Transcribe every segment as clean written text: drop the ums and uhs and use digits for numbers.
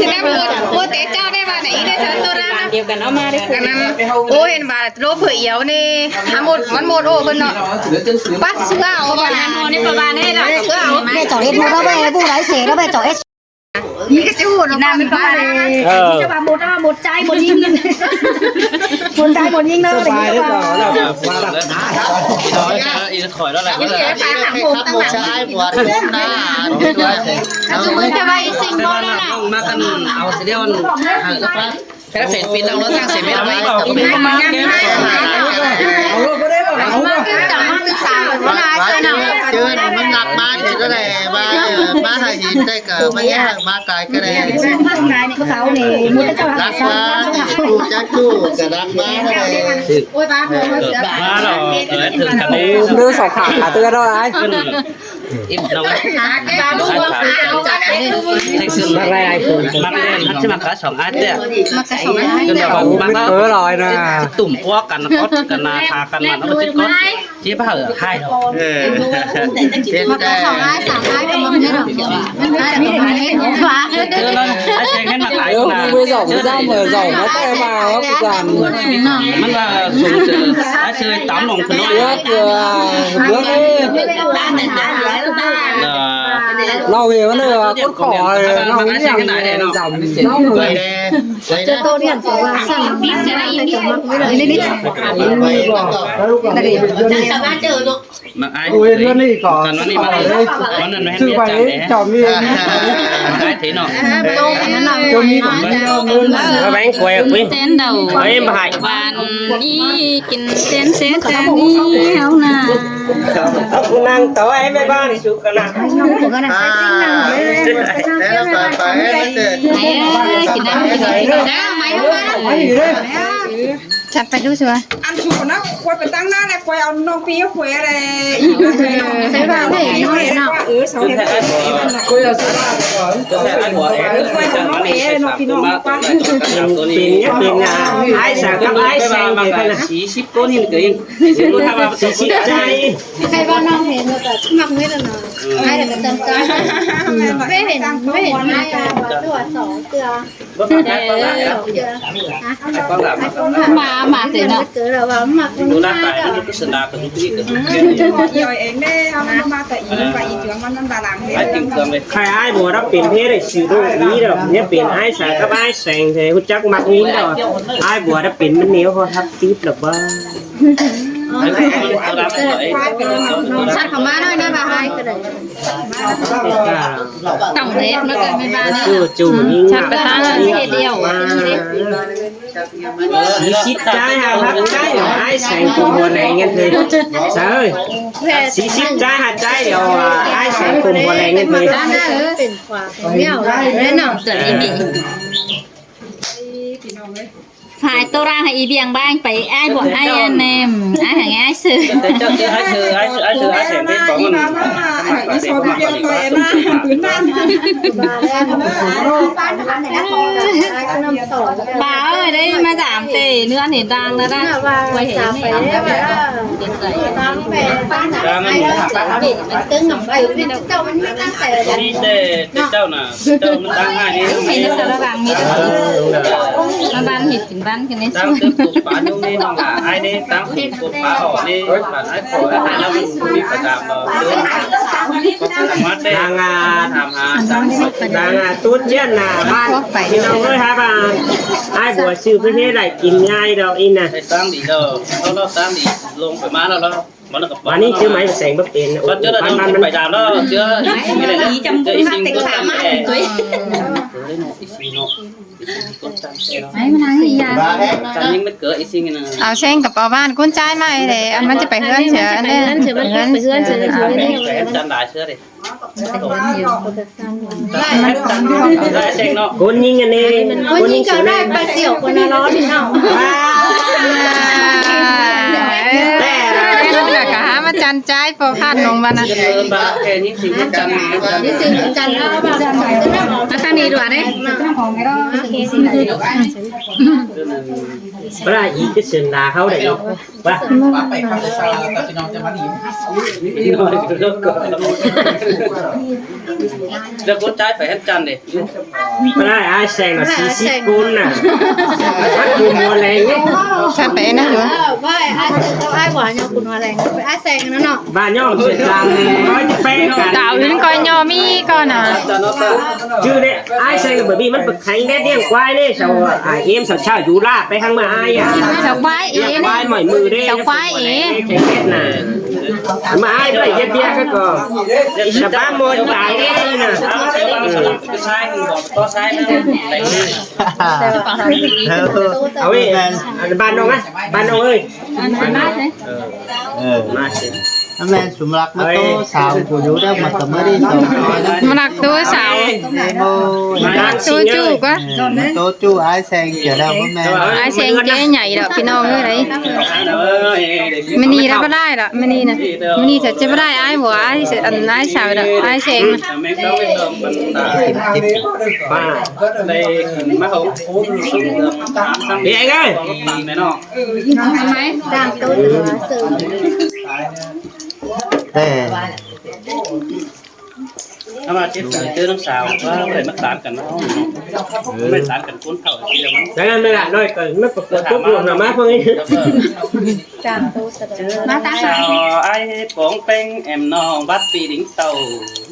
สินะโมเตเจ้าได้มาไหนได้ฉันตัวนั้นเดียวกันเอามาได้คุณนั้นโอ้เห็นว่าโรเผื่อเอียวนี่หมดมันหมดโอ้คนเนาะปัดเสื้อเอาไปนี่ประมาณนี้นะเสื้อเอาแม่จ่อเอ็ดพูดแล้วแม่พูดไรเสียแล้วแม่จ่อเอ็ดนี่ก็จะพูดน้ำเป็นบ้าเลยจะมาหมดใจหมดยิงหมดใจหมดยิงเนอะอะไรอย่างเงี้ยว่าแบบอีกถอยแล้วแหละก็เลยหมดใช้ปวดหน้ามือจะไปซิงบอลแล้วนะมากันเอาเสียเดียวแค่เสร็จปีนเราแล้วสร้างเสร็จไม่ได้ก็ไม่ได้มาแก้เอาลูกก็ได้บอกเอาจากมาศึกษาเวลาใช่ไหมเจอมันหนักมากก็เลยมาหาหินได้กับมาแย่มาไกลก็เลยข้างในนี่ก็เขาเนี่ยมุดจะรักมาคู่จักคู่กับรักมาเลยโอ้ยบ้าเสือมาหรอถึงกันเลยเรื่องสองขาเตือนเราไอ้ขึ้นอิ่มเราบ้าดูว่าเอาจัดเลยเซ็กซ์อะไรคุณมาเล่นใช่ไหมคะสองอาร์ตเนี่ยมากระสอบให้เดี๋ยวมาแล้วตุ่มพวกกันก็กันนาทากันมาแล้วก็ก็ชี้ผ้าให้ดอกมากระสอบให้สามให้กับมันไม่ดอกเดียวมันได้แต่ประมาณนี้ฟ้าเจอแล้วไอ้แจงให้มาขายนะมือสองเจ้ามือสองมาแต่มาว่ากูกันมันว่าสูงเจอไอ้เชยตามลงคือน้อยเกลือเราเห็นว่าเนี่ยก้นขอเลยเราไม่อยากจำน้องเลยจะโตเรียนตัวว่าสั่งจะได้ยินมักไม่เลยนิดๆแต่ว่าเจอลูกมาไอ้กูเรื่องนี้ก่อนวันนี้มาเลยวันนั้นไม่ให้เมียจับเลยจอมมีไอ้ถีหน่อยโตกันนั่นหน่อยจอมมีผมแล้วแบงค์ควยกุ้ยเส้นเดาไอ้มาให้วันนี้กินเส้นแต่นี้เอาหน้านั่งโต๊ะไอ้แม่บ้านสุกันนะน้องผมก็นะแล้วไปเสร็จกินได้แล้วไม่ฉันไปดูสิวะอันชูนะควยไปตั้งหน้าเลยควยเอาน้องปีควยอะไรใช่ป่าวเนี่ยน้องเนาะสองเห็ดคุยเอาสักก่อนแต่ไอ้หัวเอ๋ควยน้องเอ๋น้องพี่น้องป้าตัวนี้เป็นงานไอ้สักกับไอ้แซงมาเป็นสีชิปก้นหินเกยสิรู้ถ้าว่าสีชิปใจใครบ้านน้องเห็นแต่มักไม่ละเนาะไอ้แต่ก็จำใจไม่เห็นไม่ตัวสองเกลือมาเสร็จแล้วเกิดแล้วว่ามักดูหน้าตาดูสนาตัวนี้กันย่อยเองได้เอามาแต่อีไปอีเถื่อนมันนั่นตาหลังไอ้ติ่งเติมเลยใครไอ้บัวรับเป็นเพศได้สื่อตรงนี้หรอกเนี่ยเป็นไอ้สายกับไอ้แสงเลยคุณจักมักนี้หรอไอ้บัวรับเป็นมันเหนียวพอทับตีบหรือบ้าชัดของมาหน่อยนะบ่ายก็ได้ต่ำเล็กแล้วกันไม่บ้านจู่นี่ชัดไปตั้งเดียวสีชิดใจฮะครับใจไอ้แสงกุมบัวแรงเงี้ยเลยใช่สีชิดใจฮะใจเดียวไอ้แสงกุมบัวแรงเงี้ยเลยเป็นความเมี่ยวได้เนาะเสร็จอีกถ่ายตัวร่างให้อีเบียงบ้างไปไอ้บอกไอ้เนมไอ้หางไอ้ซื้อแต่เจ้าซื้อไอ้ซื้อไอ้แสงเป็นของมันอีโซเบียตัวเองนะพื้นบ้านมาแล้วบ้านไหนนะขนมสดบ้าได้มาสามตีเนื้อเห็นดังแล้วนะไปเห็นไปได้แบบตั้งไปบ้านไหนมันตึ้งหน่อยไปเจ้ามันไม่ตั้งแต่นี่เจ้าน่ะเจ้ามันตั้งง่ายนี่เห็นในสารบังมีมาบ้านเห็ดกินบ้านกันนี่ตั้งตึกปลูกป่าตรงนี้น้องล่ะไอ้นี่ตั้งปลูกป่าออกนี่ป่าไอ้ปลูกไอ้แล้วมันมีประจำเรานางาทำหานางาตุ้นเย็นน่ะบ้านพี่น้องเลยครับไอ้บัวชื่อประเทศอะไรกินง่ายเราอินน่ะตั้งดีเราตั้งดีลงไปมาแล้ววันนี้ชื่อไม้แสงแบบเป็นก็เจอมันไปดามแล้วเจออะไรนะเจออีสิงก็ตามแอ่ไม่มานั่งอีกอย่างจำยิ่งไม่เกิดอีสิงนะเอาเช่งกับป้าบ้านกุ้นใจไหมเลยอันมันจะไปเฮือนเฉยอันนี้เฉยมันไปเฮือนเฉยจำได้เชื่อดิได้เช่งเนาะคนยิงกันเองคนยิงก็ได้ไปเสี่ยวคนร้อนเนาะกะหามาจันใจพอคาดลงมานะแค่นี้สิงจันนี่สิงจันแล้วแบบมาทางนี้ด้วยเนี่ยของไม่รอดโอเคสิ เวลาอีจะเสียงดาเขาได้ว่า ไปคำจะซาแต่พี่น้องจะมาดี น้อยก็เลิกก่อนเลิกกดใจไปให้จันดิไม่ได้ไอ้แซงน่ะ40กุนน่ะถ้ากูมัวแรงนี่ ฉันไปนะอยู่ ว่าไอ้ไอ้หวานยังคุณอะไรไอ้แซงนั่นเนาะ บ้านย่อมเสียงน้อยจะแป้งกัน ดาวอื่นก่อนยอมีก่อนน่ะ ชื่อเนี่ยไอ้แซงแบบนี้มันเป็นใครแน่เลี้ยงควายเนี่ยชาวไอ้เอ็มสาวชาวอยู่ลาดไปข้างมาไอ้อ่ะ เสาควายเอ๋ ควายหม่อยมือเด้ เสาควายเอ๋ แข็งแรงน่ะมาไอ้ด้วยเย็ดเบี้ยก็ก่อนชาวบ้านมวยตายเด้น่ะใช่บอกต่อใช่นะเอาเว้ยบ้านน้องไหมบ้านน้องเอ้ยมาสิ แม่สมรักมาโตสาวผู้อยู่ได้มากับเมื่อที่200นะ มาหนักตัวสาว โอ้ย ตัวจูกะ โตจูไอ้แซงเจะได้บ่แม่ ไอ้เสียงเจ๊ใหญ่ดอกพี่น้องเอ้ยไม่นี่รับไม่ได้หรอกไม่นี่นะไม่นี่จะไม่ได้ไอ้หัวไอ้อันไอ้สาวดอกไอ้เสียง ป้าได้มาหงเดี๋ยวไงตันแน่นอน ทำไม ดังตัวเหลือเสริม แต่ ถ้ามาเจอน้องสาวว่าอะไรมาตามกันน้องไม่ตามกันคุ้นเท่าเดียวมั้งแต่ไม่ละน้อยเกินไม่ประกวดปุ๊บรวมหน่อมาพวกนี้ ดังตัวเสริม มาตา สาวไอ้ปองเป็งแอมน้องบัดปีดิ้งเต่า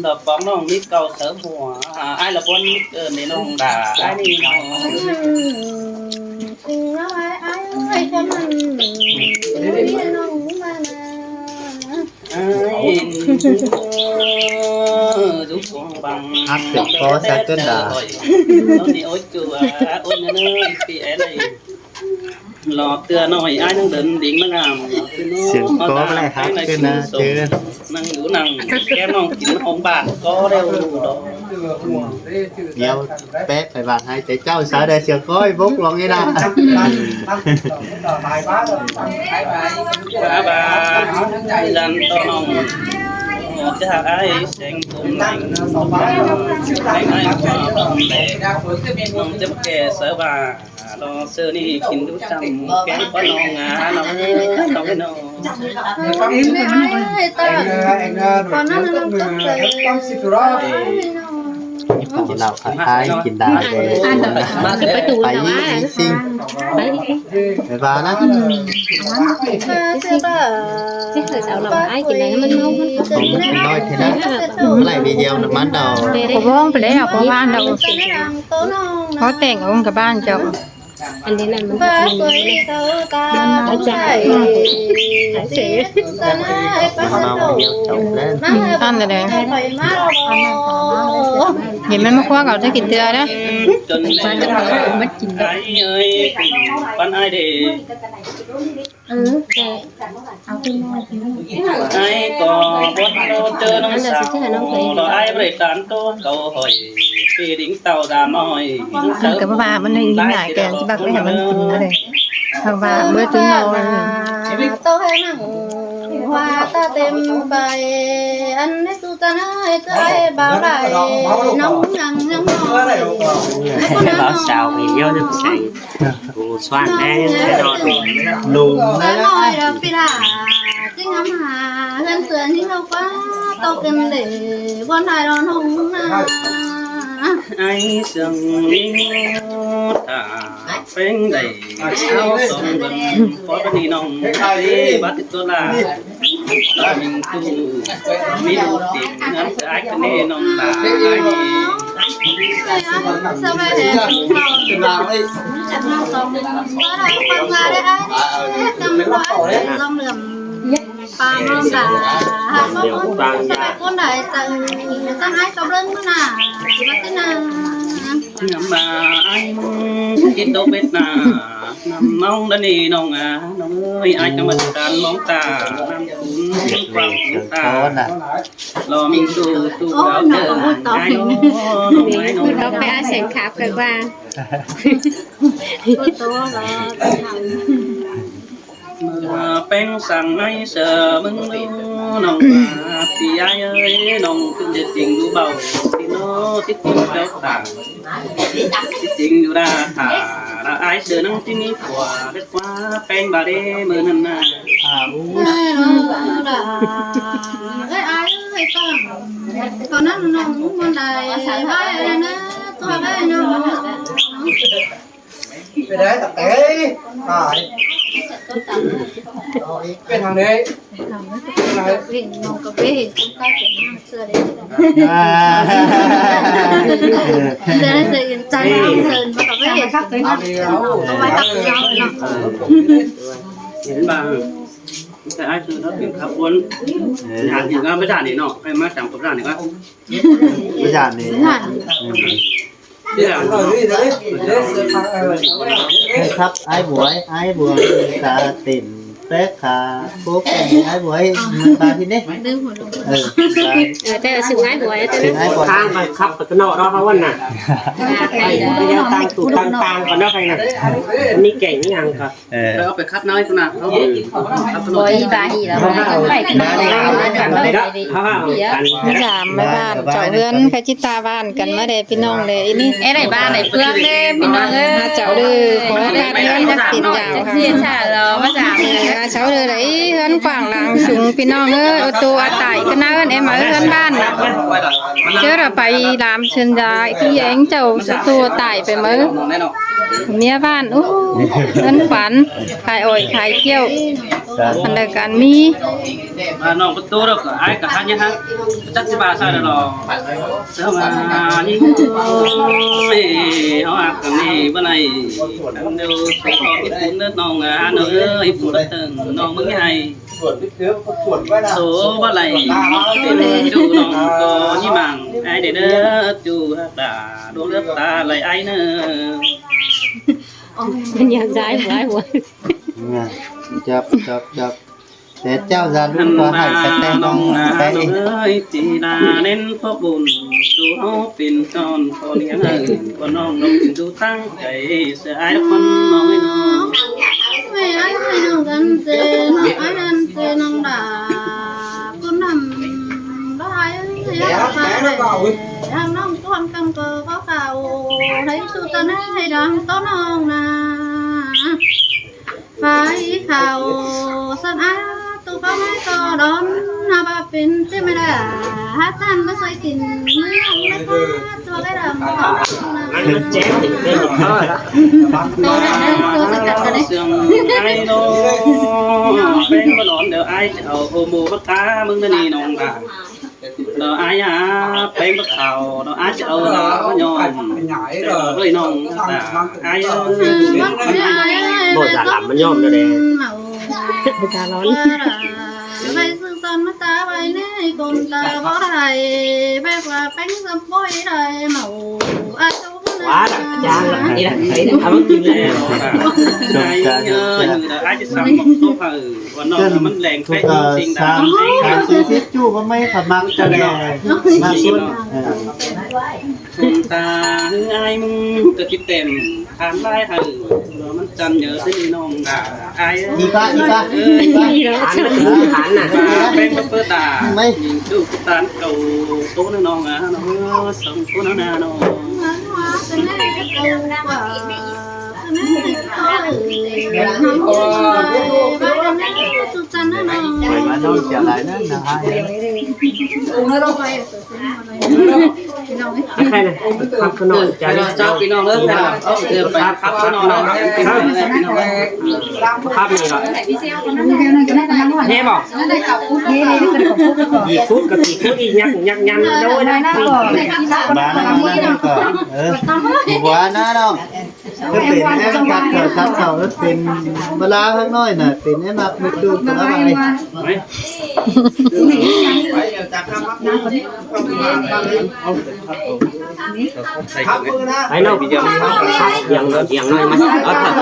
ดอกปองน้องนี่เก่าเสริมหัวไอ้ละบนเกินในน้องด่าไอ้นี่น้อง จริงแล้วไอ้คนมันนี่น้องมานะ giúp con bằng áp được có sao tuyên đà nó đi ôi chùa ôi nơi thì ấy này lọ tưa nói ai đang định điện nó làm sự có lại hát cái na chứ năng ngủ năng kéo non chỉ ông bạn có đeo đó nhiều bé phải bạn hai chạy cháu sao đây sự có bút luôn cái nào bà dành to nòng chứ hạt ai xem cùng lành lành ai có đồng để nòng tiếp kề sợ bà lo sơ đi kín đu trăm kén có nòng ngà nòng cái nòng còn nào khả thái kín đá để phải đi xin để bà đó nói thế đó lại video nó bắt đầu ผมว่องไปแล้วผมบ้านเราเขาแต่งองค์กับบ้านเจ้า อันนี้นั่นมันใช่เสีย nó video chồng lên อันนั้นเลยเห็นมันมาคว้าเขาจะกินเตือนะ จนมันกินได้เอ้ยปันไอเดไอ้ก็บดโดเจอน้องสาวเราไอ้บริการโตเก่าหอยปีดิ้งเต่าดาน้อย กับบ้ามันให้ยิ่งใหญ่แกที่บ้านไม่ให้มันกินเลยทางบ้านเมื่อถึงเรา tôi hay nặng hoa ta tìm bài anh ấy tu ta nói cái bảo lại nóng nắng nóng bảo sao thì vô được sạch của xoan đây thế đó lùn cái môi là phi là chính ngắm hà lên sườn nhưng đâu quá tao cần để con này nó không ai sương thả phanh đầy áo sông gần có cái gì nông đi bắt tôi là mình tu mi đủ tiền ngắn ai cái này nông là ai sao vậy để không con ra đấy ai cầm quá dòng lượm ba mong là hai mong con đại từ sang hai câu lưng nữa nè chị bắt thế nào mà ai chín đâu biết nà nằm mong đã đi nông à nông ơi ai cho mình đàn mong ta nằm cũng quăng ta lo mình tu áo chờ ai nóเราไปอาเสียงขาเกิดว่า แป้งสั่งให้เสือมึงดูน้องมาพี่ยายเอ้ยน้องขึ้นจะจริงดูเบาที่โน้ที่จริงเจ้าต่างที่จริงอยู่ด้านหาละไอเสือนั่งที่นี่กว่าเล็กกว่าแป้งบาเด้มือนั่นน่ะ ai ơi còn nó con này xài vai nó to cái nó Cái đấy tập tế rồi cái thằng đấy hình nó có cái hình cũng cái kiểu xưa đấy xưa xưa trái sơn và có cái hình khác cái nó có vài cặp nhau nóเห็นบ้างแต่ไอ้คือถ้าเป็นขับวนหาอย่างก็ไม่ได้นี่เนาะไอ้มาจังกับร้านนี่ก็ bây giờ này ที่ร้าน ให้ครับไอ้บวยตาติ่นเต๊กขาปุ๊บไอ้บวยตาที่นี่ đừng hồn luôn แต่sựง่ายบ่อย ถึงไอ้บวย ทางไปขับไปนอกเราเขาวันน่ะไปเดี๋ยวต่างตู่ต่างก่อนนะใครน่ะนี่เก่งนี่ยังครับ แล้วเอาไปคัดน้อยขนาดเขาคัดน้ บ่ อย อีบาอีแล้ว ไปกันได้เขากัน สามแม่บ้านเจ้าเฮือนใครจิตาบ้านกันมาได้พี่น้องเลยนี่ไอ้ไหนบ้านไหนเพื่อนเด้พี่น้องเอ้ยเจ้าเด้อขอการเฮือนนักติดยาวค่ะเสียชาเรามาจากเจ้าเด้อไหนเฮือนกว้างหลังสูงพี่น้องเอ้ยตัวอาตายกันนะเอ้ยมาเฮือนบ้านน่ะเจอเราไปรามเชิญยาที่เองเจ้าตัวตายไปมื้อ แน่นอน เมียบ้านโอ้เงินขวัญขายอ้อยขายเกี้ยวอันเดียวกันมี น้องประตูเราก็ไอ้กับฮันยังฮะจักสิบาใช่หรอเสือมานี่เขาอากันนี่วันไหนเดี๋ยวใส่ของญี่ปุ่นเนื้อน้องอ่ะน้องเอ้ยปุ่นตึงน้องมึงไงโซ่บ่ไหลจูน้องก็ยี่มังไอ้เด้อจูตาดวงเลือดตาไหลไอ้เนอ เป็นอย่างไรหัว chập để trao ra luôn qua hai sẽ tênน้อง tên เอ้ยจีดาเน้นพบบุญดูเขาเป็นตอนคนยังไงว่าน้องน้องดูตั้งใจเสียไอ้คนน้องไอ้น้อง mày ai mày nó gần tê nó ai gần tê nó đã con nằm đó ai thì nó phải đang nó con cầm cờ có khảo thấy chú ta này đang có non nè phải khảo sân ai tụ có mấy cờ đón nào bà pin thế mày đã hát tan mới xoay kìm nó có cho cái đầm đó มันแจ๊กติดเป็นเท่าละ tôi đã tôi sẽ cắt cái đấy เสียงไอ้น้องเป็นบ่นอนเดี๋ยวไอ้จะเอาโอโมบักตามึงนี่น้องตาเดี๋ยวไอ้อ่ะเป็นบักเขาเดี๋ยวไอ้จะเอาเรายอมเฮ้ยน้องตาไอ้ bộ giả làmมันย่อมเลย ประชาร้อน vậy sự son mắt ta vậy này còn ta bỏ thầy bé và bánh sâm bôi thầy màu ai đâu quá là cha là thấy là không có chuyện này ไอ้เอ้ยไอ้จะสั่งบอกตัวเผอว่าน้องมันแรงแค่จริงๆ sam sam xí chú có mấy thằng mặc cho đè mà xuống ตาไอ้มึงก็คิดเต็มทานได้เถอะมันจันเยอะสิน้องตาไอ้ đi ba หันน่ะ เป็นเปิดตาดูตาเก่าตัวน้องอ่ะน้องส่งตัวน้าน้อง cái này cái câu quả mày mà non trở lại đó là hai ใครน่ะขับขนมใจ เจ้าพี่น้องเลิกแล้วเดี๋ยวไปขับพี่น้องแล้ว ภาพนี้เหรอเฮ้บอกกี่ฟุตกับกี่ฟุตอีกยักยันโดยนะ bán nó còn quá nó đâu cái tiền em cắt khẩu nó tiền bala hơn nói nè tiền em mặc một đôi của nó vậyไอ้น้องยังน้อยมาเอาเถอะ